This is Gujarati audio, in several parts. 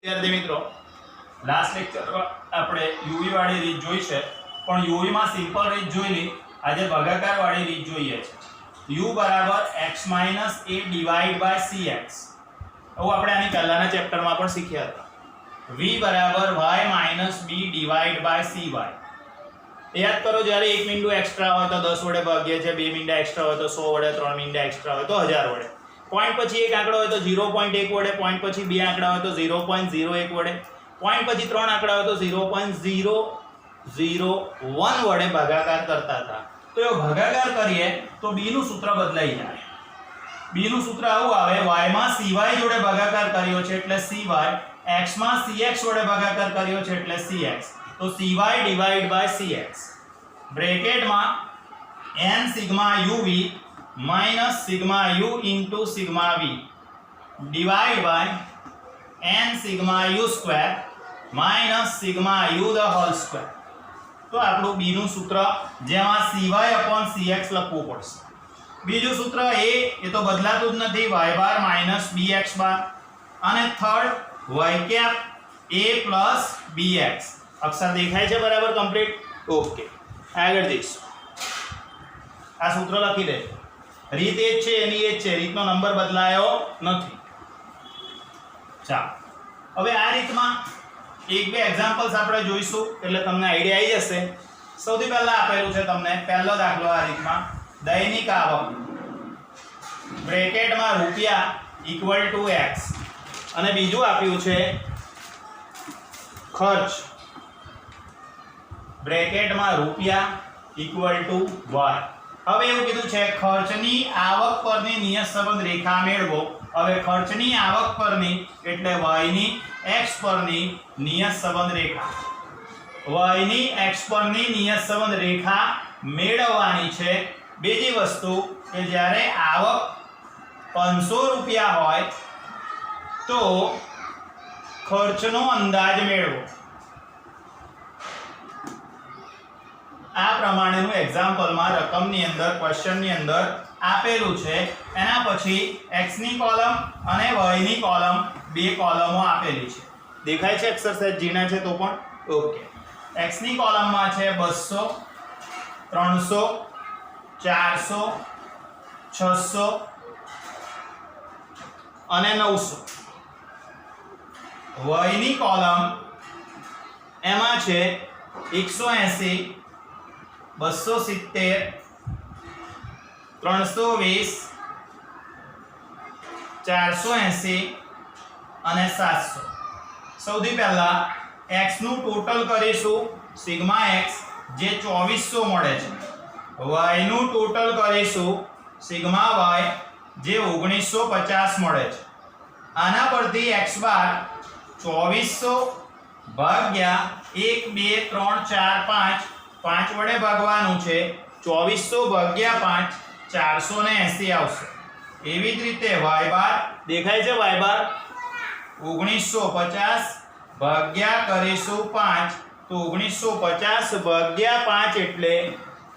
વિદ્યાર્થી મિત્રો, લાસ્ટ લેક્ચરમાં આપણે યુવી વાળી રીત જોઈ છે, પણ યુવી માં સિમ્પલ રીત જોઈ લી. આજે ભાગાકાર વાળી રીત જોઈએ છે. u = x - a / cx. આવું આપણે આની પહેલાના ચેપ્ટરમાં પણ શીખ્યા હતા. v = y - b / cy. યાદ કરો, જ્યારે 1 મીંડું એક્સ્ટ્રા હોય તો 10 વડે ભાગીએ છીએ, 2 મીંડા એક્સ્ટ્રા હોય તો 100 વડે, 3 મીંડા એક્સ્ટ્રા હોય તો 1000 વડે. પોઈન્ટ પછી એક આંકડો હોય તો 0.1 વડે, પોઈન્ટ પછી બે આંકડા હોય તો 0.01 વડે, પોઈન્ટ પછી ત્રણ આંકડા હોય તો 0.001 વડે ભાગાકાર કરતા હતા. તો એ ભાગાકાર કરીએ તો b નું સૂત્ર બદલાઈ જાય. b નું સૂત્ર આવું આવે: y માં cy જોડે ભાગાકાર કર્યો છે એટલે cy, x માં cx જોડે ભાગાકાર કર્યો છે એટલે cx. તો cy / cx બ્રેકેટમાં n sigma uv minus sigma u into sigma v divide by n sigma u square minus sigma u the whole square. તો આપણું b નું સૂત્ર જેમાં cy/cx લખવું પડશે. બીજું સૂત્ર એ તો બદલાતું જ નથી, y bar minus bx bar, અને third y cap a plus bx. અક્ષર દેખાય છે બરાબર કમ્પ્લીટ? ઓકે, આગળ જઈશું. આ સૂત્ર લખી દેજો. રીત એ છે એની એ છે, રીતનો નંબર બદલાયો નથી. ચાલો, હવે આ રીતમાં એક બે એક્ઝામ્પલ્સ આપણે જોઈશું એટલે તમને આઈડિયા આવી જશે. સૌથી પહેલા આપેલું છે તમને પહેલો દાખલો આ રીતમાં: દૈનિક આવક બ્રેકેટમાં રૂપિયા = x, અને બીજું આપ્યું છે ખર્ચ બ્રેકેટમાં રૂપિયા = y. હવે એવું કીધું છે ખર્ચની આવક પરની નિયત સંબંધ રેખા મેળવો. હવે ખર્ચની આવક પરની એટલે y ની x પરની નિયત સંબંધ રેખા. y ની x પરની નિયત સંબંધ રેખા મેળવવાની છે. બીજી વસ્તુ કે જ્યારે આવક 500 રૂપિયા હોય તો ખર્ચનો અંદાજ મેળવો. આ પ્રમાણેનું એક્ઝામ્પલમાં રકમની અંદર ક્વેશ્ચનની અંદર આપેલું છે. એના પછી x ની કોલમ અને y ની કોલમ, બે કોલમો આપેલી છે. દેખાય છે એક્સરસાઇઝ જીના છે તો પણ? ઓકે. x ની કોલમમાં છે 200, 300, 400, 600 અને 900. y ની કોલમ એમાં છે 180, 270, 320, 480 અને 700. સૌથી પહેલા x નું ટોટલ કરીશું, સિગ્મા x જે 2400 મળે છે. y નું ટોટલ કરીશું, સિગ્મા y જે 1950 મળે છે. આના પરથી x બાર 2400 ભાગ્યા 1 2 3 4 5 વડે ભાગવાનું છે. 2400 ભાગ્યા 5 480 આવશે. એવી જ રીતે y બાર દેખાય છે, y બાર 1950 ભાગ્યા કરીશું 5, તો 1950 ભાગ્યા 5 એટલે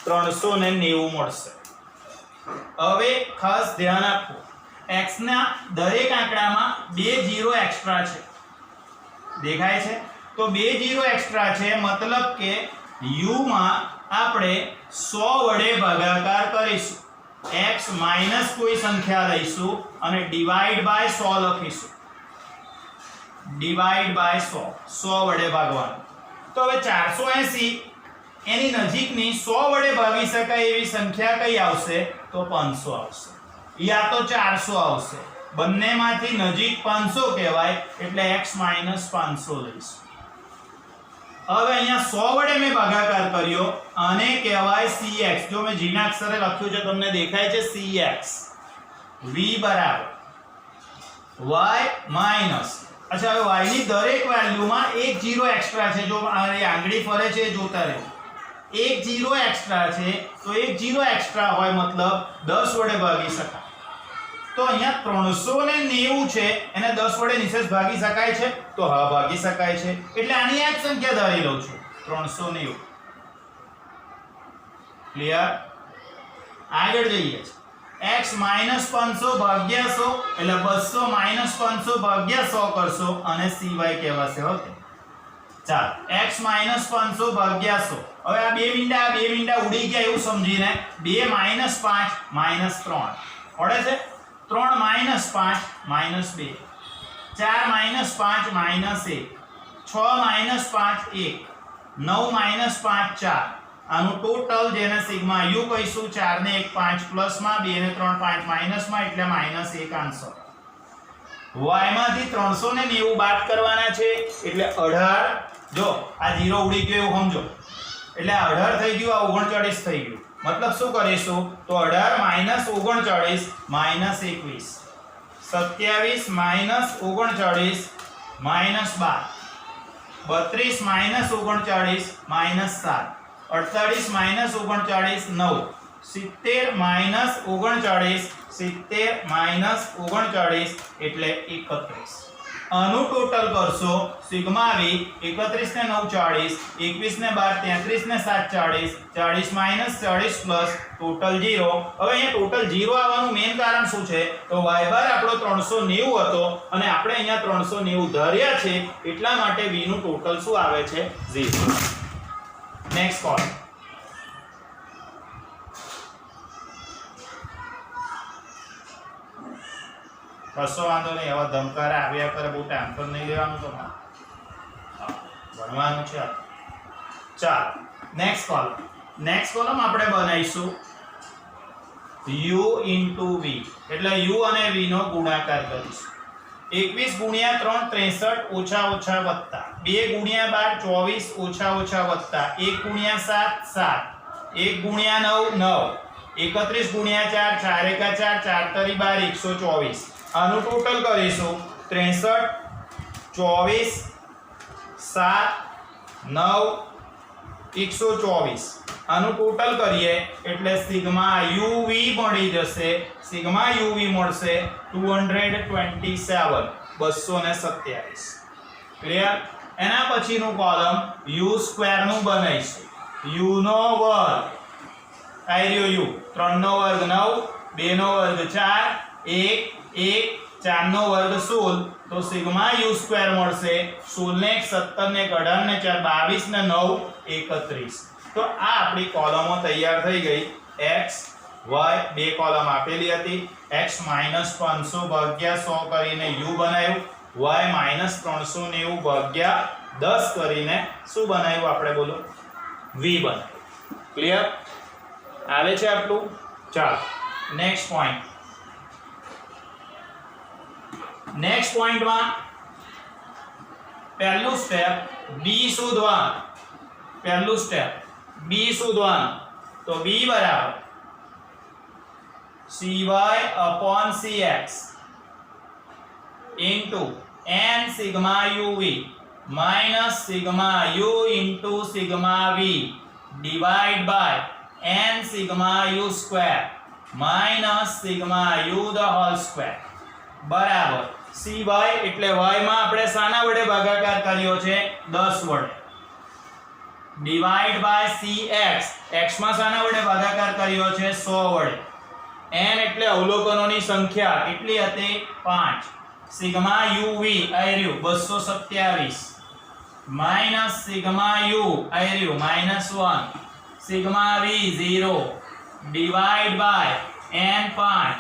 390 મળશે. હવે ખાસ ધ્યાન આપો, x ના દરેક આંકડામાં 2 0 એક્સ્ટ્રા છે. દેખાય છે? તો 2 0 એક્સ્ટ્રા છે, મતલબ કે u માં આપણે 100 વડે ભાગાકાર કરીશું. x માઈનસ કોઈ સંખ્યા લઈશું અને ડિવાઇડ બાય 100 લખીશું. ડિવાઇડ બાય 100 વડે ભાગવાનું. તો હવે 480 એની નજીકની 100 વડે ભાગી શકાય એવી સંખ્યા કઈ આવશે? તો 500 આવશે, યા તો 400 આવશે. બંનેમાંથી નજીક 500 કહેવાય એટલે x - 500 લઈશું. હવે અહીંયા 100 વડે મેં ભાગાકાર કર્યો, આને કહેવાય cx. જો મેં જીના અક્ષરે લખ્યું છે તમને દેખાય છે cx. v = y માઈનસ, અચ્છા, હવે y ની દરેક વેલ્યુમાં 1 0 એક્સ્ટ્રા છે. જો આ આંગળી ફરે છે જોતા રહેજો. 1 0 એક્સ્ટ્રા છે, તો 1 0 એક્સ્ટ્રા હોય મતલબ 10 વડે ભાગી શકાય. તો અહીંયા 390 છે, એને 10 વડે નિશેષ ભાગી શકાય છે? તો હા, ભાગી શકાય છે. એટલે આની આ જ સંખ્યા ધારી લઉં છું, 390. ક્લિયર? આગળ જઈએ. x માઇનસ 500 ભાગ્યા 100 એટલે 200 માઇનસ 500 ભાગ્યા 100 કરશો અને cy કહેવાશે. ઓકે ચાલો x માઇનસ 500 ભાગ્યા 100. હવે આ બે મીંડા ઉડી ગયા એવું સમજીને 2 માઇનસ 5 માઇનસ 3 પડે છે. 3 minus 5 minus 2, 4 minus 5 minus 1, 6 minus 5 1, 9 minus 5 4. આનું ટોટલ જેને સિગ્મા યુ કહીશું 4 ને 1 5 પ્લસ માં 2 ને 3 5 માઇનસ માં એટલે માઇનસ 1 આન્સર. y માંથી 390 બાદ કરવાના છે એટલે 18. જો આ 0 ઉડી ગયો એવું સમજો એટલે 18 થઈ ગયું, આ 39 થઈ ગયું. મતલબ શું કરીશું તો 18 minus 39 minus 21, 27 minus 39 minus 12, 32 minus 39 minus 7, 48 minus 39 9, 70 minus 39 70 minus 39 એટલે 31. આનું ટોટલ કરશો સિગ્મા v 31 ને 9 40, 21 ને 12 33 ને 7 40, 40 માઇનસ 40 પ્લસ ટોટલ 0. હવે અહીંયા ટોટલ 0 આવવાનું મેઇન કારણ શું છે તો y બાર આપણો 390 હતો અને આપણે અહીંયા 390 ધાર્યા છે એટલા માટે v નું ટોટલ શું આવે છે 0. નેક્સ્ટ કોલમ કશો વાંધો નહીં. હવે ધમકારા આવ્યા કરે બહુ ટેન્શન નહીં લેવાનું તમારે, ભણવાનું છે. ચાલો નેક્સ્ટ કોલમ આપણે બનાવીશું u into v એટલે u અને v નો ગુણાકાર કરીશું. 21 ગુણ્યા 3 63 ઓછા ઓછા વત્તા 2 ગુણ્યા 12 24 ઓછા ઓછા વત્તા 1 ગુણ્યા 7 7, 1 ગુણ્યા 9 9, 31 ગુણ્યા 4 4 એકા 4 4 તરી 12 124. આનું ટોટલ કરીશું 63 24 7 9 124. આનું ટોટલ કરીએ એટલે સિગ્મા uv મળી જશે. સિગ્મા uv મળશે 227 227. ક્લિયર. એના પછીનું કોલમ u સ્ક્વેર નું બનાવીશું. u નો વર્ગ આઈ રહ્યો u 3 નો વર્ગ 9, 2 નો વર્ગ 4, 1 1 4 નો વર્ગ 16 તો સિગ્મા u સ્ક્વેર મળશે 16 ને 1 17 ને 18 ને 4 22 ને 9 31. તો આ આપણી કોલમો તૈયાર થઈ ગઈ. x y બે કોલમ આપેલી હતી. x માઇનસ 500 ભાગ્યા 100 કરીને u બનાવ્યું, y માઇનસ 390 ભાગ્યા 10 કરીને શું બનાવ્યું આપણે બોલો v બનાવ્યું. ક્લિયર આવે છે આટલું. ચાલો નેક્સ્ટ પોઈન્ટ. નેક્સ્ટ પોઈન્ટમાં પહેલું સ્ટેપ b શોધવાનું. પહેલું સ્ટેપ b શોધવાનું. તો b બરાબર cy upon cx into n sigma uv minus sigma u into sigma v divide by n sigma u square minus sigma u the whole square બરાબર cy એટલે y માં આપણે શાના વડે ભાગાકાર કર્યો છે 10 વડે, ડિવાઇડ બાય cx x માં શાના વડે ભાગાકાર કર્યો છે 100 વડે, n એટલે અવલોકનોની સંખ્યા કેટલી હતી 5, સિગ્મા uv આયર્યું 227 માઈનસ સિગ્મા u આયર્યું -1, સિગ્મા v 0 divide by n 5,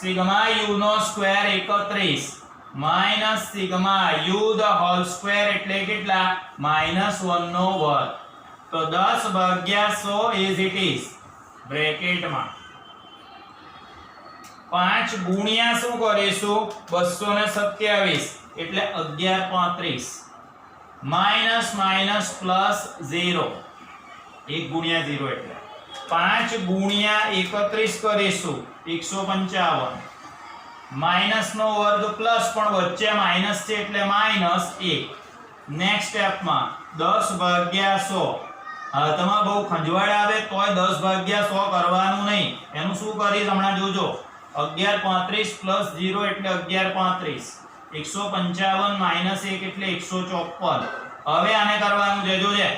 sigma u નો square 31 minus sigma u the whole square એટલે કેટલા -1 નો વર્ગ. તો 10 ભાગ્યા 100 ઇઝ ઇટ ઇઝ બ્રેકેટમાં 5 ગુણ્યા શું કરીશું 227 એટલે 1135 માઈનસ માઈનસ પ્લસ 0 1 ગુણ્યા 0 એટલે 5 ગુણ્યા 31 કરીશું 155 માઈનસ નો વર્ગ પ્લસ પણ વચ્ચે માઈનસ છે એટલે -1. નેક્સ્ટ સ્ટેપમાં 10 ભાગ્યા 100. હાથમાં બહુ ખંજવાળ આવે તોય 10 ભાગ્યા 100 કરવાનું નહીં. એનું શું કરીશ હમણાં જોજો. 1135 પ્લસ 0 એટલે 1135, 155 માઈનસ 1 એટલે 154. હવે આને કરવાનું છે જોજે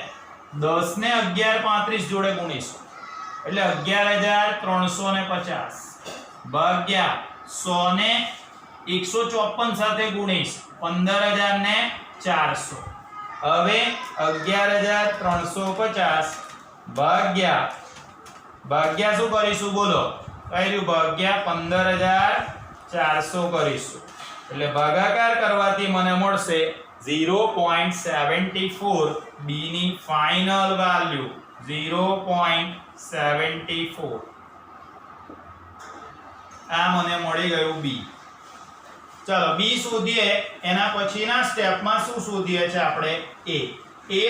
10 ને 1135 જોડે ગુણીશું એટલે 11350. ભાગ્યા 100 ને 154 સાથે ગુણીશ 15000 ને 400. હવે 11350 ભાગ્યા શું કરીશું બોલો? કર્યું ભાગ્યા 15400 કરીશું. એટલે ભાગાકાર કરવાથી મને મળશે 0.74 b ની ફાઇનલ વેલ્યુ 0.74. આ મને મળી ગયું b. ચલો b શોધીએ. એના પછીના સ્ટેપમાં શું શોધીએ છે આપણે? a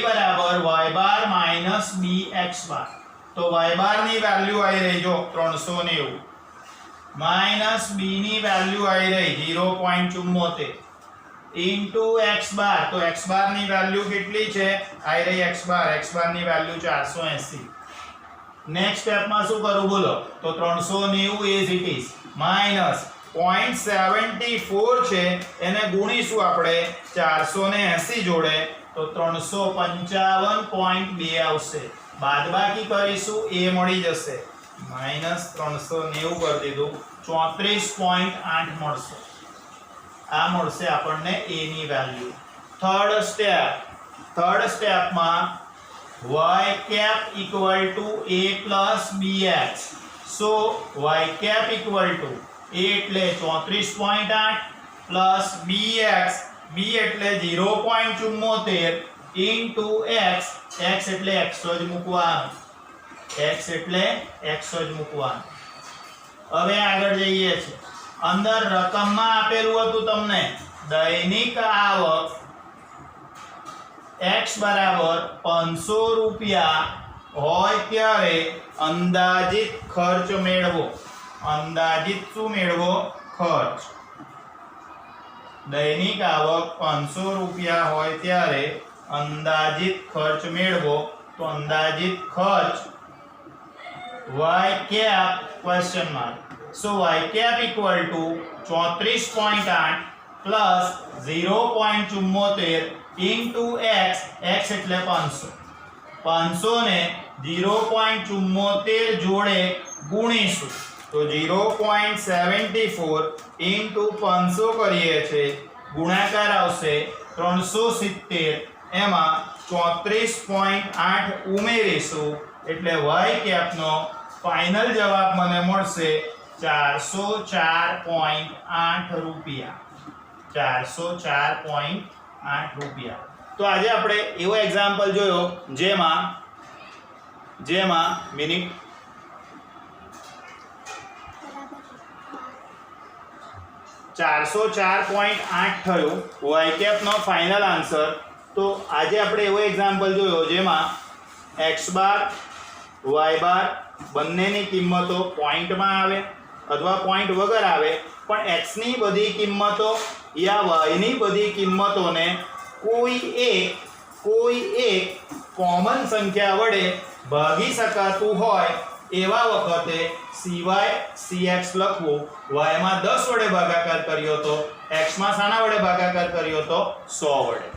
બરાબર y બાર માઈનસ bx બાર. તો y બાર ની વેલ્યુ આવી રહી જો 390 માઈનસ b ની વેલ્યુ આવી રહી 0.74 ઇન્ટુ x બાર. તો x બાર ની વેલ્યુ કેટલી છે? આવી રહી x બાર ની વેલ્યુ 480. નેક્સ્ટ સ્ટેપમાં શું કરું બોલો? તો 390 એઝ ઇટ ઇઝ માઈનસ 0.74 છે એને ગુણીશું આપણે 480 જોડે તો 355.2 આવશે. બાદબાકી કરીશું એ મળી જશે માઈનસ 390 કરી દીધું 34.8 મળશે. આ મળશે આપણને a ની વેલ્યુ. થર્ડ સ્ટેપમાં y cap equal to a plus bx. so y cap equal to a એટલે 34.8 plus bx b એટલે 0.74 into x એટલે x જ મૂકવાનું. હવે આગળ જઈએ છે. અંદર રકમમાં આપેલું હતું તમને દૈનિક આવક x બરાબર 500 રૂપિયા હોય ત્યારે અંદાજિત ખર્ચ મેળવો. અંદાજિત શું મેળવો? ખર્ચ. દૈનિક આવક 500 રૂપિયા હોય ત્યારે અંદાજિત ખર્ચ મેળવો. તો અંદાજિત ખર્ચ y cap question mark. so y cap equal to 34.8 plus 0.74 into x એટલે 500 ને 0.74 જોડે ગુણીશું તો 0.74 into 500 કરીએ છે ગુણાકાર આવશે 370 એમાં 34.8 ઉમેરીશું એટલે y cap નો ફાઇનલ જવાબ મને મળશે 404.8 રૂપિયા. 404.8 રૂપિયા. તો આજે આપણે એવો એક્ઝામ્પલ જોયો જેમાં મિનિટ 404.8 થયો y cap નો ફાઇનલ આન્સર. તો આજે આપણે એવો એક્ઝામ્પલ જોયો જેમાં x બાર y બાર બંનેની કિંમતો પોઈન્ટમાં આવે અથવા પોઈન્ટ વગર આવે પણ x ની બધી કિંમતો યા y ની બધી કિંમતોને કોઈ એક કોમન સંખ્યા વડે ભાગી શકાતું હોય એવા વખતે સિવાય cx લખવું. y માં 10 વડે ભાગાકાર કર્યો તો x માં શાના વડે ભાગાકાર કર્યો તો 100 વડે.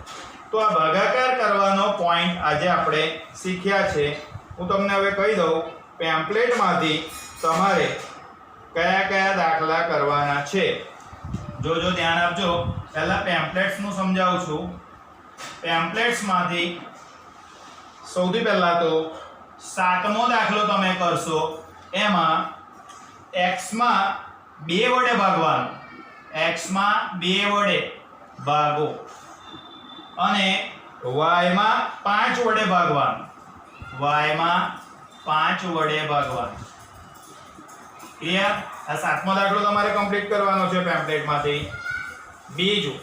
તો આ ભાગાકાર કરવાનો પોઈન્ટ આજે આપણે શીખ્યા છે. હું તમને હવે કહી દઉં પેમ્પલેટમાંથી તમારે કયા દાખલા કરવાના છે. જો ધ્યાન આપજો. પહેલા પેમ્પલેટ્સનું સમજાવું છું. પેમ્પલેટ્સમાંથી સૌથી પહેલા તો 7મો દાખલો તમે કરશો એમાં x માં 2 વડે ભાગવાનું. x માં 2 વડે ભાગો અને y માં 5 વડે ભાગવાનું. y માં 5 વડે ભાગવાનું. ક્લિયર? આ 7મો દાખલો તમારે કમ્પ્લીટ કરવાનો છે પેમ્પલેટમાંથી. બીજું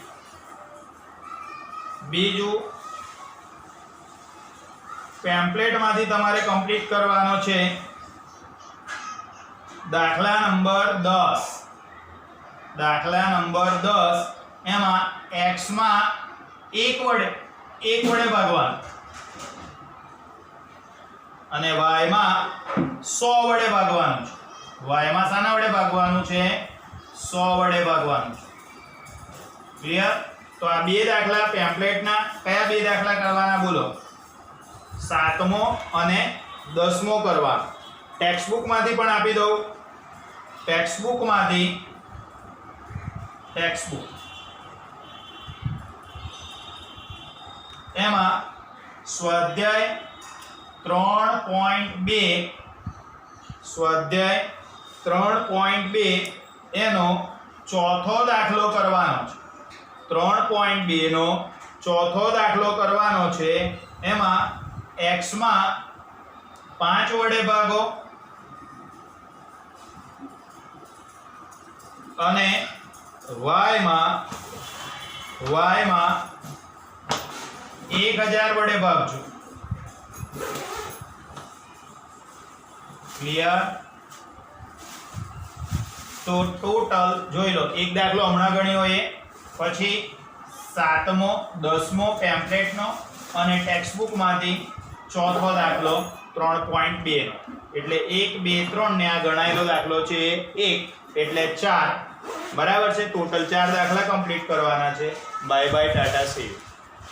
પેમ્પલેટમાંથી તમારે કમ્પ્લીટ કરવાનો છે દાખલા નંબર 10. દાખલા નંબર 10 એમાં x માં 1 વડે ભાગવાનું અને y માં 100 વડે ભાગવાનું છે. y માં શાના વડે ભાગવાનું છે? 100 વડે ભાગવાનું છે. ક્લિયર? તો આ બે દાખલા પેમ્પલેટના કયા બે દાખલા કરવાના બોલો? 7મો અને 10મો કરવા. ટેક્સ્ટ બુક માંથી પણ આપી દઉં. ટેક્સ્ટબુક એમાં સ્વાધ્યાય 3.2 એનો ચોથો દાખલો કરવાનો છે. 3.2 નો ચોથો દાખલો કરવાનો છે. એમાં x માં 5 વડે ભાગો અને y માં 1000 વડે ભાગજો. ક્લિયર? તો ટોટલ જોઈ લો, એક દાખલો હમણાં ગણ્યો એ, પછી 7મો 10મો પેમ્પલેટનો અને ટેક્સ્ટબુકમાંથી ચોથો દાખલો 3.2 નો. એટલે 1 2 3 ને આ ગણાયેલો દાખલો છે 1 એટલે 4. બરાબર છે. ટોટલ 4 દાખલા કમ્પ્લીટ કરવાના છે. Bye bye, Tata, C you.